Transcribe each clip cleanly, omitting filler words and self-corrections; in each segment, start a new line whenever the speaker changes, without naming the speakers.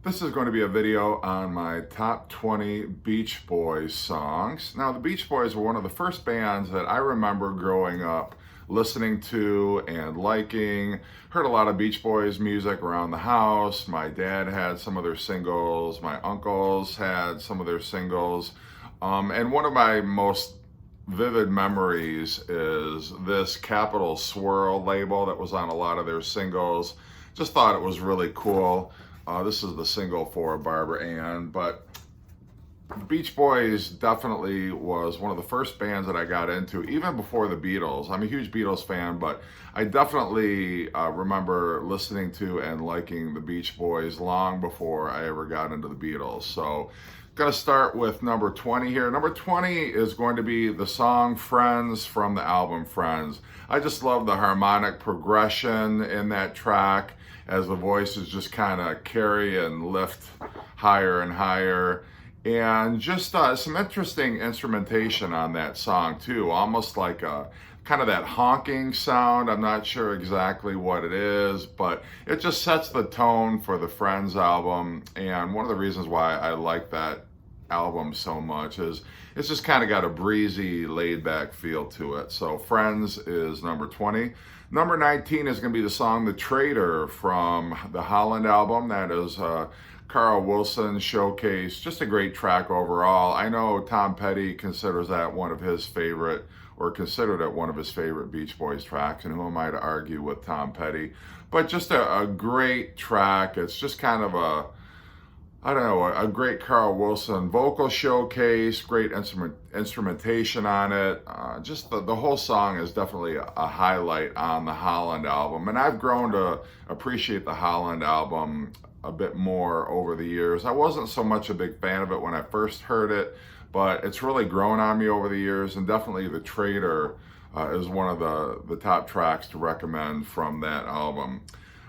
This is going to be a video on my top 20 Beach Boys songs. Now, the Beach Boys were one of the first bands that I remember growing up listening to and liking. Heard a lot of Beach Boys music around the house. My dad had some of their singles. My uncles had some of their singles. And one of my most vivid memories is this Capital Swirl label that was on a lot of their singles. Just thought it was really cool. This is the single for Barbara Ann, but Beach Boys definitely was one of the first bands that I got into, even before the Beatles. I'm a huge Beatles fan, but I definitely remember listening to and liking the Beach Boys long before I ever got into the Beatles. So, going to start with number 20 here. Number 20 is going to be the song Friends from the album Friends. I just love the harmonic progression in that track as the voices just kind of carry and lift higher and higher. And just some interesting instrumentation on that song too, almost like a kind of that honking sound. I'm not sure exactly what it is, but it just sets the tone for the Friends album. And one of the reasons why I like that album so much is it's just kind of got a breezy, laid back feel to it. So Friends is number 20. Number 19 is going to be the song The Traitor from the Holland album. That is Carl Wilson Showcase. Just a great track overall. I know Tom Petty considers that one of his favorite, or considered it one of his favorite Beach Boys tracks, and who am I to argue with Tom Petty? But just a great track. It's just kind of a great Carl Wilson vocal showcase, great instrumentation on it. Just the whole song is definitely a highlight on the Holland album. And I've grown to appreciate the Holland album a bit more over the years. I wasn't so much a big fan of it when I first heard it, but it's really grown on me over the years. And definitely The Traitor is one of the top tracks to recommend from that album.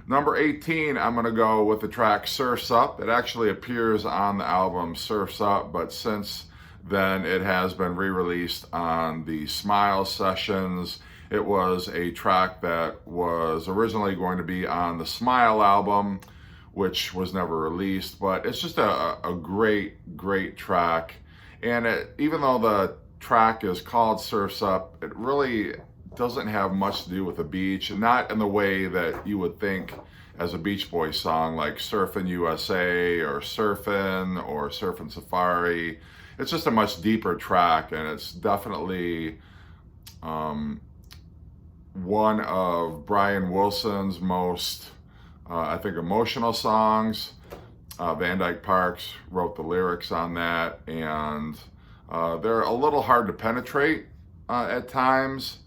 Number 18, I'm going to go with the track Surf's Up. It actually appears on the album Surf's Up, but since then it has been re-released on the Smile Sessions. It was a track that was originally going to be on the Smile album, which was never released, but it's just a great track. And even though the track is called Surf's Up, it really doesn't have much to do with the beach, and not in the way that you would think as a Beach Boys song like Surfin' USA or Surfin' Safari. It's just a much deeper track, and it's definitely one of Brian Wilson's most, I think, emotional songs. Van Dyke Parks wrote the lyrics on that, and they're a little hard to penetrate at times.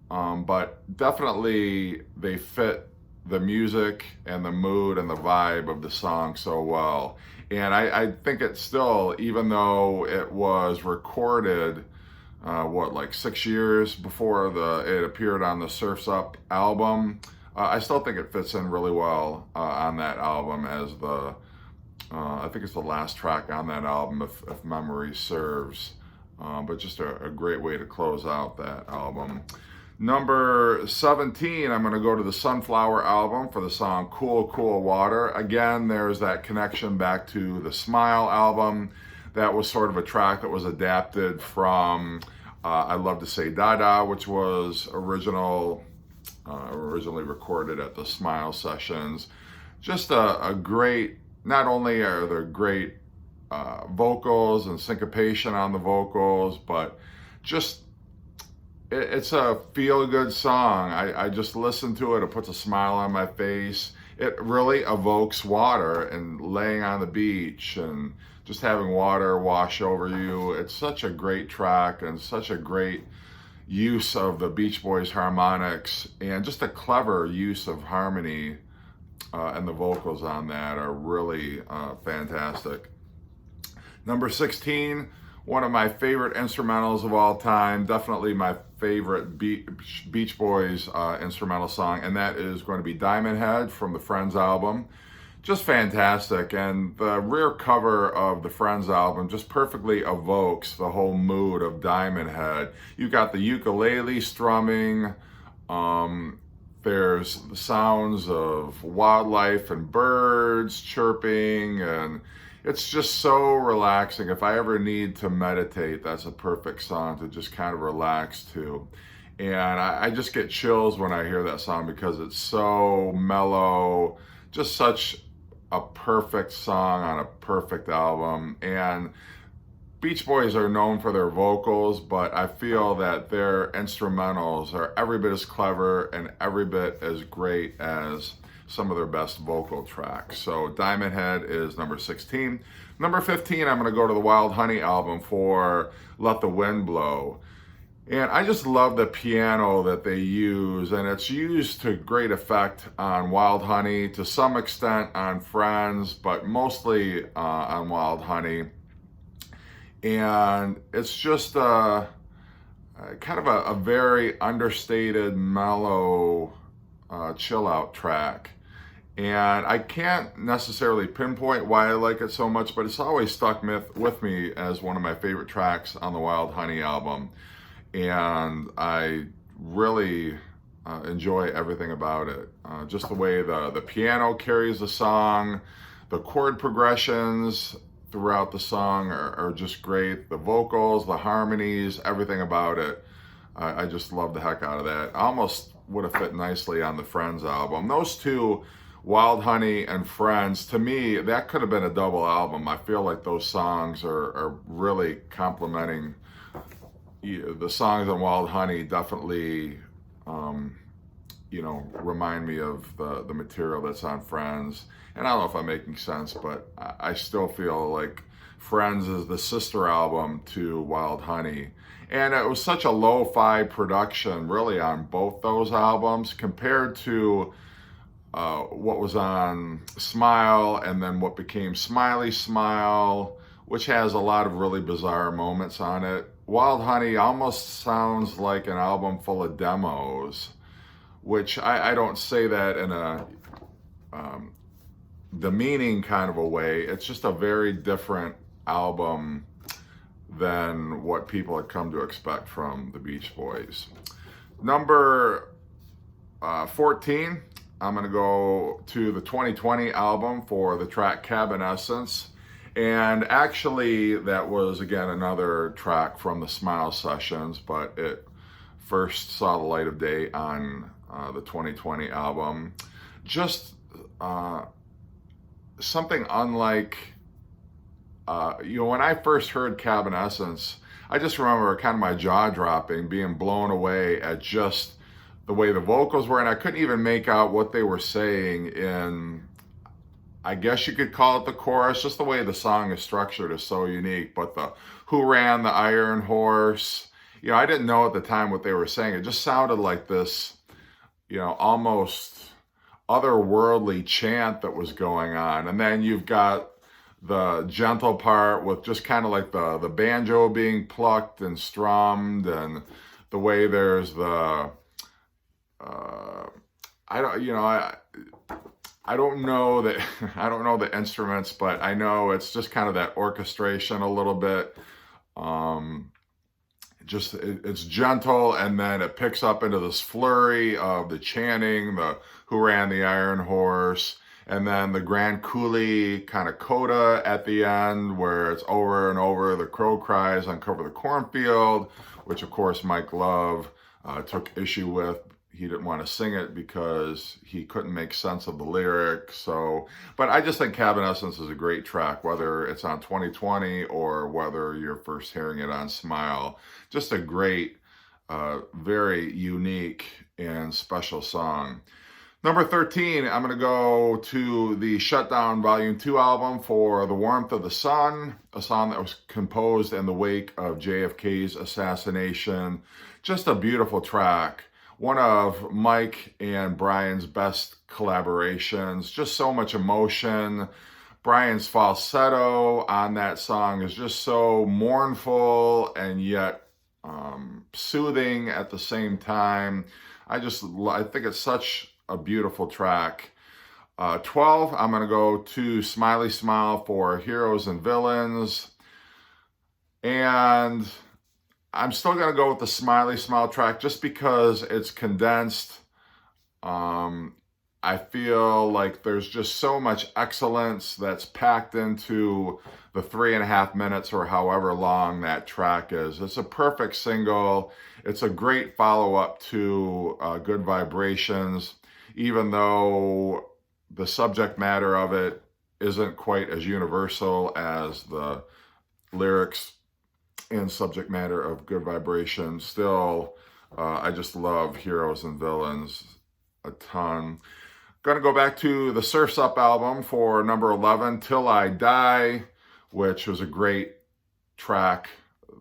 But definitely they fit the music and the mood and the vibe of the song so well. And I think it's still, even though it was recorded, like 6 years before it appeared on the Surf's Up album, I still think it fits in really well on that album as I think it's the last track on that album, if memory serves. But just a great way to close out that album. Number 17, I'm going to go to the Sunflower album for the song Cool, Cool Water. Again, there's that connection back to the Smile album. That was sort of a track that was adapted from I Love to Say Dada, which was originally recorded at the Smile Sessions. Just a great, not only are there great vocals and syncopation on the vocals, but just it's a feel-good song. I just listen to it. It puts a smile on my face. It really evokes water and laying on the beach and just having water wash over you. It's such a great track and such a great use of the Beach Boys harmonics, and just a clever use of harmony, and the vocals on that are really fantastic. Number 16, one of my favorite instrumentals of all time, definitely my favorite Beach Boys instrumental song, and that is going to be Diamond Head from the Friends album. Just fantastic, and the rear cover of the Friends album just perfectly evokes the whole mood of Diamond Head. You've got the ukulele strumming, There's the sounds of wildlife and birds chirping, and it's just so relaxing. If I ever need to meditate, that's a perfect song to just kind of relax to. And I just get chills when I hear that song because it's so mellow, just such a perfect song on a perfect album. And Beach Boys are known for their vocals, but I feel that their instrumentals are every bit as clever and every bit as great as some of their best vocal tracks. So Diamond Head is number 16. Number 15, I'm going to go to the Wild Honey album for Let the Wind Blow. And I just love the piano that they use, and it's used to great effect on Wild Honey, to some extent on Friends, but mostly on Wild Honey. And it's just kind of a very understated, mellow, chill out track. And I can't necessarily pinpoint why I like it so much, but it's always stuck with me as one of my favorite tracks on the Wild Honey album. And I really enjoy everything about it. Just the way the piano carries the song, the chord progressions throughout the song are just great. The vocals, the harmonies, everything about it. I just love the heck out of that. Almost would have fit nicely on the Friends album. Those two, Wild Honey and Friends, to me, that could have been a double album. I feel like those songs are really complementing. The songs on Wild Honey definitely, remind me of the material that's on Friends. And I don't know if I'm making sense, but I still feel like Friends is the sister album to Wild Honey. And it was such a lo-fi production, really, on both those albums compared to what was on Smile and then what became Smiley Smile, which has a lot of really bizarre moments on it. Wild Honey almost sounds like an album full of demos, which I don't say that in a demeaning kind of a way. It's just a very different album than what people had come to expect from the Beach Boys. Number 14, I'm going to go to the 2020 album for the track Cabin Essence. And actually, that was, again, another track from the Smile Sessions, but it first saw the light of day on the 2020 album. Just something unlike, when I first heard Cabin Essence, I just remember kind of my jaw dropping, being blown away at just the way the vocals were, and I couldn't even make out what they were saying in, I guess you could call it the chorus. Just the way the song is structured is so unique. But the Who Ran the Iron Horse, I didn't know at the time what they were saying. It just sounded like this, almost otherworldly chant that was going on. And then you've got the gentle part with just kind of like the banjo being plucked and strummed, and the way there's the I don't know that I don't know the instruments, but I know it's just kind of that orchestration a little bit. It's gentle, and then it picks up into this flurry of the chanting, the Who Ran the Iron Horse, and then the Grand Coulee kind of coda at the end where it's over and over, the crow cries, uncover the cornfield, which of course Mike Love took issue with. He didn't want to sing it because he couldn't make sense of the lyrics. But I just think Cabin Essence is a great track, whether it's on 2020 or whether you're first hearing it on Smile. Just a great, very unique and special song. Number 13, I'm going to go to the Shutdown Volume 2 album for The Warmth of the Sun, a song that was composed in the wake of JFK's assassination. Just a beautiful track. One of Mike and Brian's best collaborations. Just so much emotion. Brian's falsetto on that song is just so mournful and yet soothing at the same time. I think it's such a beautiful track. 12, I'm going to go to Smiley Smile for Heroes and Villains. And I'm still going to go with the Smiley Smile track just because it's condensed. I feel like there's just so much excellence that's packed into the 3.5 minutes or however long that track is. It's a perfect single. It's a great follow-up to Good Vibrations, even though the subject matter of it isn't quite as universal as the lyrics and subject matter of Good Vibrations. Still, I just love Heroes and Villains a ton. Gonna go back to the Surf's Up album for number 11, Till I Die, which was a great track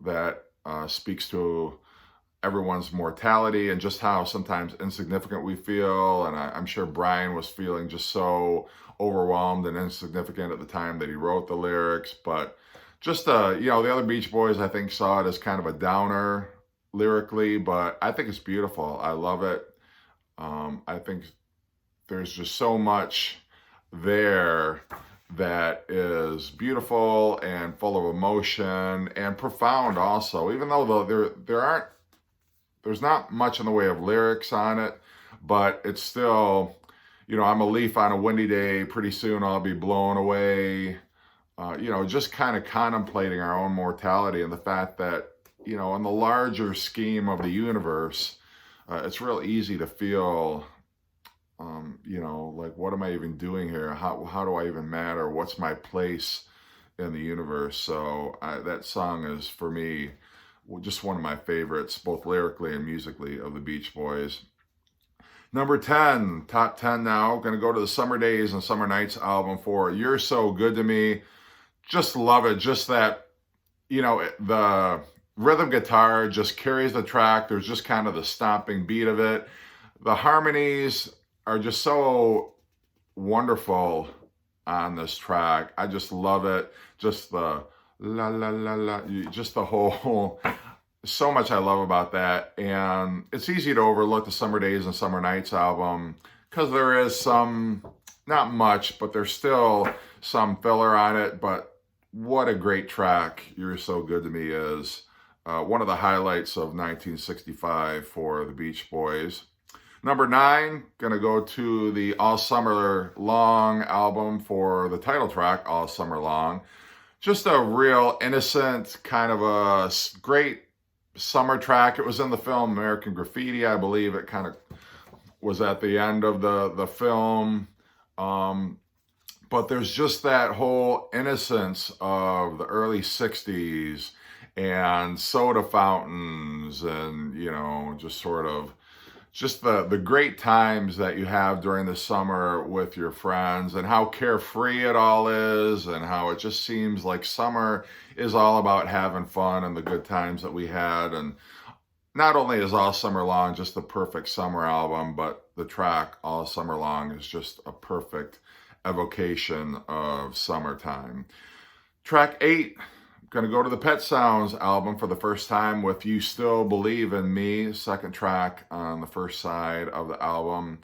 that speaks to everyone's mortality and just how sometimes insignificant we feel. And I'm sure Brian was feeling just so overwhelmed and insignificant at the time that he wrote the lyrics. But just, the other Beach Boys, I think, saw it as kind of a downer lyrically, but I think it's beautiful. I love it. I think there's just so much there that is beautiful and full of emotion and profound also, even though there's not much in the way of lyrics on it, but it's still, I'm a leaf on a windy day, pretty soon I'll be blown away. Just kind of contemplating our own mortality and the fact that, in the larger scheme of the universe, it's real easy to feel, like, what am I even doing here? How do I even matter? What's my place in the universe? So that song is, for me, just one of my favorites, both lyrically and musically, of the Beach Boys. Number 10, top 10 now. Going to go to the Summer Days and Summer Nights album for You're So Good to Me. Just love it. Just that, the rhythm guitar just carries the track. There's just kind of the stomping beat of it. The harmonies are just so wonderful on this track. I just love it. Just the la la la la, just the whole, so much I love about that. And it's easy to overlook the Summer Days and Summer Nights album because there is some, not much, but there's still some filler on it. But what a great track You're So Good to Me is. One of the highlights of 1965 for the Beach Boys. Number 9, gonna go to the All Summer Long album for the title track, All Summer Long. Just a real innocent, kind of a great summer track. It was in the film American Graffiti, I believe. It kind of was at the end of the film. But there's just that whole innocence of the early 60s and soda fountains and, just sort of just the great times that you have during the summer with your friends and how carefree it all is and how it just seems like summer is all about having fun and the good times that we had. And not only is All Summer Long just the perfect summer album, but the track All Summer Long is just a perfect evocation of summertime. Track 8, going to go to the Pet Sounds album for the first time with You Still Believe in Me, second track on the first side of the album.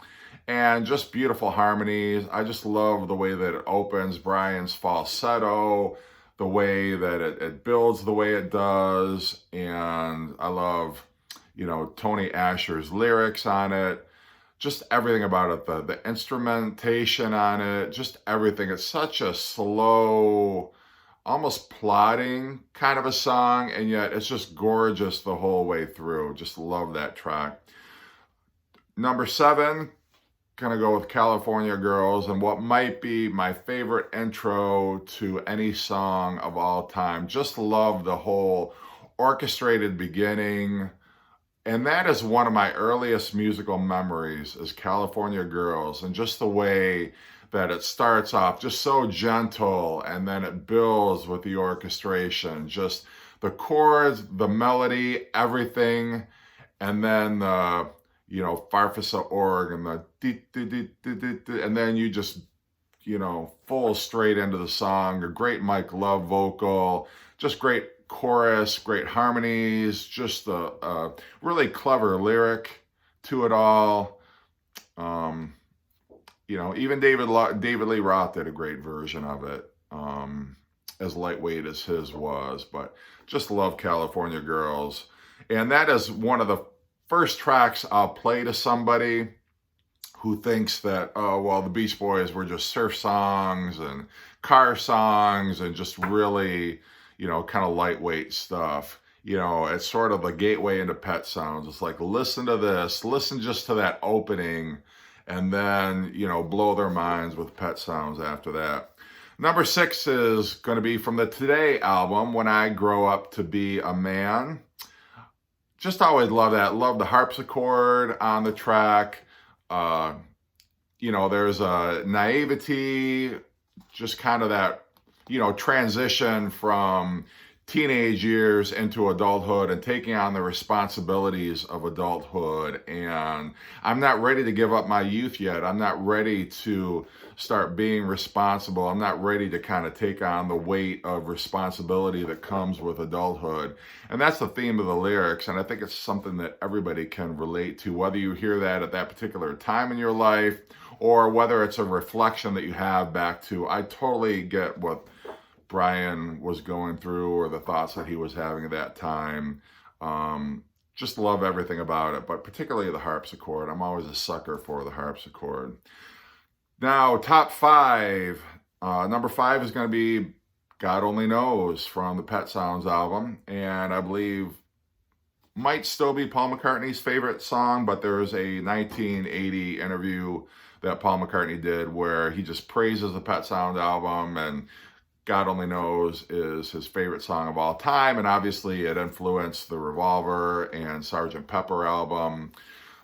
And just beautiful harmonies. I just love the way that it opens, Brian's falsetto, the way that it builds the way it does. And I love, Tony Asher's lyrics on it. Just everything about it, the instrumentation on it, just everything. It's such a slow, almost plodding kind of a song, and yet it's just gorgeous the whole way through. Just love that track. Number 7, gonna go with California Girls, and what might be my favorite intro to any song of all time. Just love the whole orchestrated beginning. And that is one of my earliest musical memories is California Girls, and just the way that it starts off just so gentle and then it builds with the orchestration, just the chords, the melody, everything. And then the, Farfisa org and the dee, dee, dee, dee, dee, dee, and then you just, full straight into the song. A great Mike Love vocal, just great chorus, great harmonies, just a really clever lyric to it all. Even David Lee Roth did a great version of it, as lightweight as his was, but just love California Girls. And that is one of the first tracks I'll play to somebody who thinks that, oh, well, the Beach Boys were just surf songs and car songs and just really, kind of lightweight stuff. It's sort of the gateway into Pet Sounds. It's like, listen to this, listen just to that opening, and then, blow their minds with Pet Sounds after that. Number 6 is going to be from the Today album, When I Grow Up to Be a Man. Just always love that. Love the harpsichord on the track. There's a naivety, just kind of that, transition from teenage years into adulthood and taking on the responsibilities of adulthood. And I'm not ready to give up my youth yet. I'm not ready to start being responsible. I'm not ready to kind of take on the weight of responsibility that comes with adulthood. And that's the theme of the lyrics. And I think it's something that everybody can relate to, whether you hear that at that particular time in your life or whether it's a reflection that you have back to. I totally get what Brian was going through or the thoughts that he was having at that time. Just love everything about it, but particularly the harpsichord. I'm always a sucker for the harpsichord. Now, top 5. Number 5 is going to be God Only Knows from the Pet Sounds album, and I believe might still be Paul McCartney's favorite song, but there's a 1980 interview that Paul McCartney did where he just praises the Pet Sounds album, and God Only Knows is his favorite song of all time, and obviously it influenced the Revolver and Sgt. Pepper album.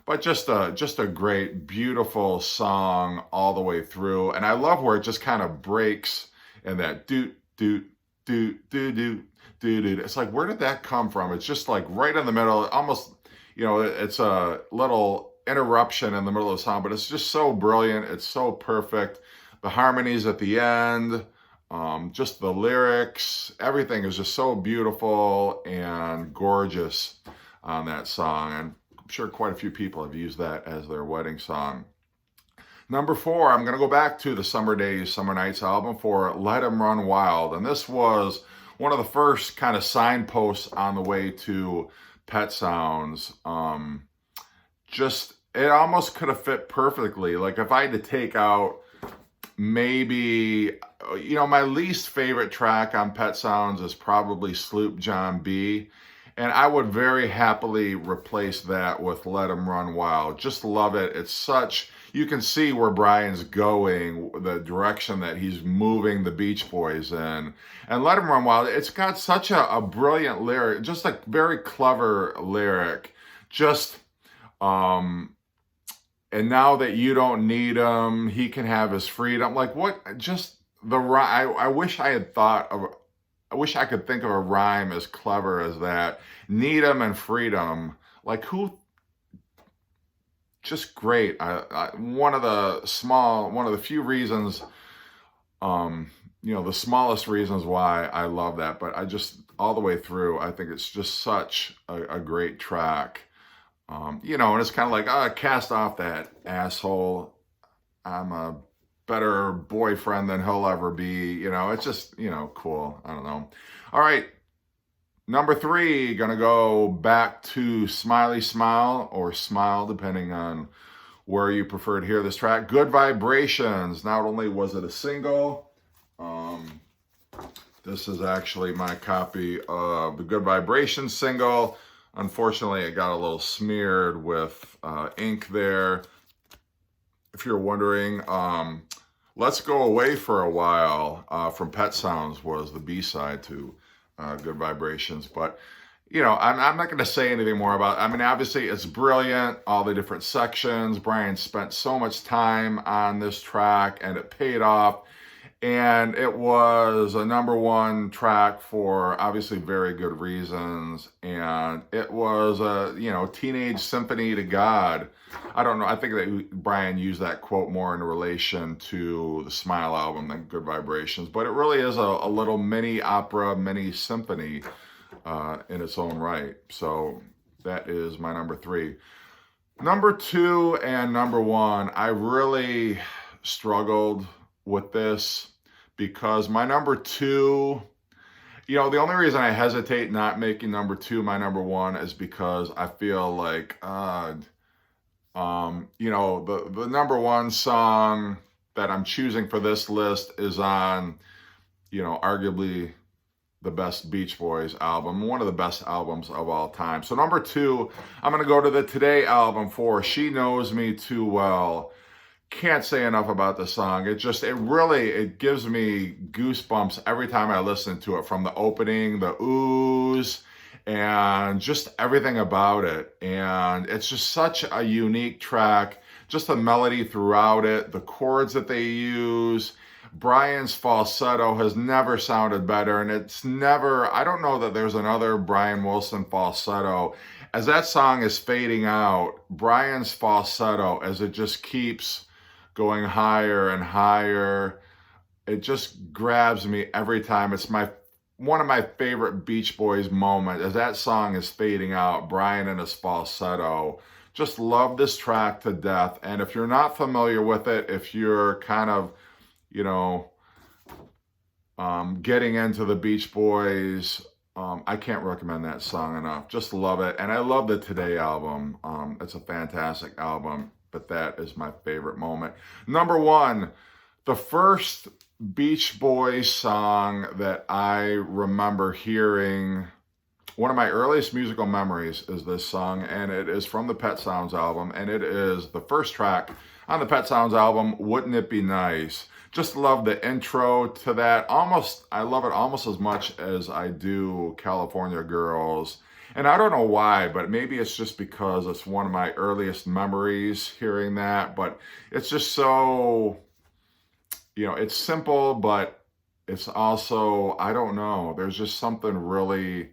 But just a great, beautiful song all the way through. And I love where it just kind of breaks in that doot, doot, doot, doot, doot, doot, doot. It's like, where did that come from? It's just like right in the middle, almost, it's a little interruption in the middle of the song, but it's just so brilliant. It's so perfect. The harmonies at the end, just the lyrics, everything is just so beautiful and gorgeous on that song. And I'm sure quite a few people have used that as their wedding song. Number 4, I'm going to go back to the Summer Days, Summer Nights album for Let 'Em Run Wild. And this was one of the first kind of signposts on the way to Pet Sounds. It almost could have fit perfectly. Like if I had to take out maybe, my least favorite track on Pet Sounds is probably Sloop John B. And I would very happily replace that with Let 'Em Run Wild. Just love it. It's such, you can see where Brian's going, the direction that he's moving the Beach Boys in. And Let 'Em Run Wild, it's got such a brilliant lyric, just a very clever lyric. Just, and now that you don't need him, he can have his freedom. Like what, just I wish I could think of a rhyme as clever as that. Need him and freedom. Like who, just great. One of the few reasons, the smallest reasons why I love that, but I just, all the way through, I think it's just such a great track. And it's kind of like, cast off that asshole. I'm a better boyfriend than he'll ever be. It's just, cool. I don't know. All right. Number 3, gonna go back to Smiley Smile or Smile, depending on where you prefer to hear this track. Good Vibrations. Not only was it a single, this is actually my copy of the Good Vibrations single. Unfortunately, it got a little smeared with ink there. If you're wondering, Let's Go Away for a While from Pet Sounds was the B-side to Good Vibrations. But, I'm not going to say anything more about it. I mean, obviously, it's brilliant, all the different sections. Brian spent so much time on this track, and it paid off. And it was a number 1 track for obviously very good reasons. And it was a, teenage symphony to God. I don't know. I think that Brian used that quote more in relation to the Smile album than Good Vibrations. But it really is a little mini opera, mini symphony in its own right. So that is my number 3. Number 2 and number 1, I really struggled with this because my number 2, the only reason I hesitate not making number 2 my number 1 is because I feel like You know, the number one song that I'm choosing for this list is on, you know, arguably the best Beach Boys album, one of the best albums of all time. So number two, I'm going to go to the Today album for She Knows Me Too Well. Can't say enough about the song. It gives me goosebumps every time I listen to it, from the opening, the oohs, and just everything about it. And it's just such a unique track, just the melody throughout it, the chords that they use. Brian's falsetto has never sounded better, and I don't know that there's another Brian Wilson falsetto. As that song is fading out, Brian's falsetto, as it just keeps going higher and higher, it just grabs me every time. It's one of my favorite Beach Boys moments. As that song is fading out, Brian and his falsetto. Just love this track to death. And if you're not familiar with it, if you're kind of, you know, getting into the Beach Boys, I can't recommend that song enough. Just love it. And I love the Today album. It's a fantastic album, but that is my favorite moment. Number one, the first Beach Boys song that I remember hearing, one of my earliest musical memories is this song, and it is from the Pet Sounds album, and it is the first track on the Pet Sounds album, Wouldn't It Be Nice? Just love the intro to that. I love it almost as much as I do California Girls. And I don't know why, but maybe it's just because it's one of my earliest memories hearing that. But it's just so, you know, it's simple, but it's also, I don't know, there's just something really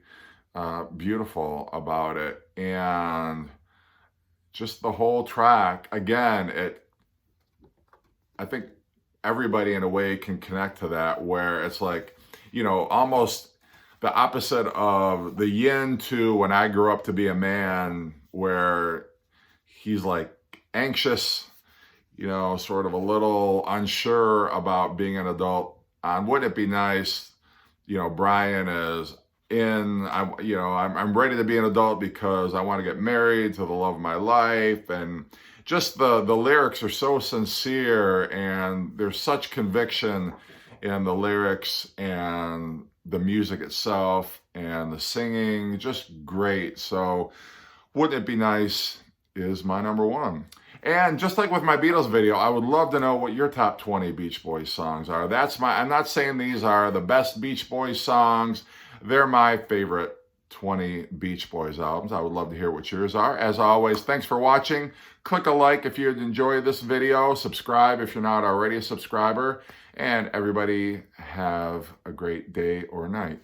beautiful about it. And just the whole track, again, I think everybody in a way can connect to that, where it's like, you know, almost the opposite of the yin to When I Grew Up to Be a Man, where he's like anxious, you know, sort of a little unsure about being an adult. On Wouldn't It Be Nice, you know, Brian is I'm ready to be an adult because I want to get married to the love of my life. And just the lyrics are so sincere, and there's such conviction in the lyrics and the music itself and the singing, just great. So Wouldn't It Be Nice is my number one. And just like with my Beatles video, I would love to know what your top 20 Beach Boys songs are. I'm not saying these are the best Beach Boys songs. They're my favorite 20 Beach Boys albums. I would love to hear what yours are. As always, thanks for watching. Click a like if you enjoyed this video. Subscribe if you're not already a subscriber. And everybody have a great day or night.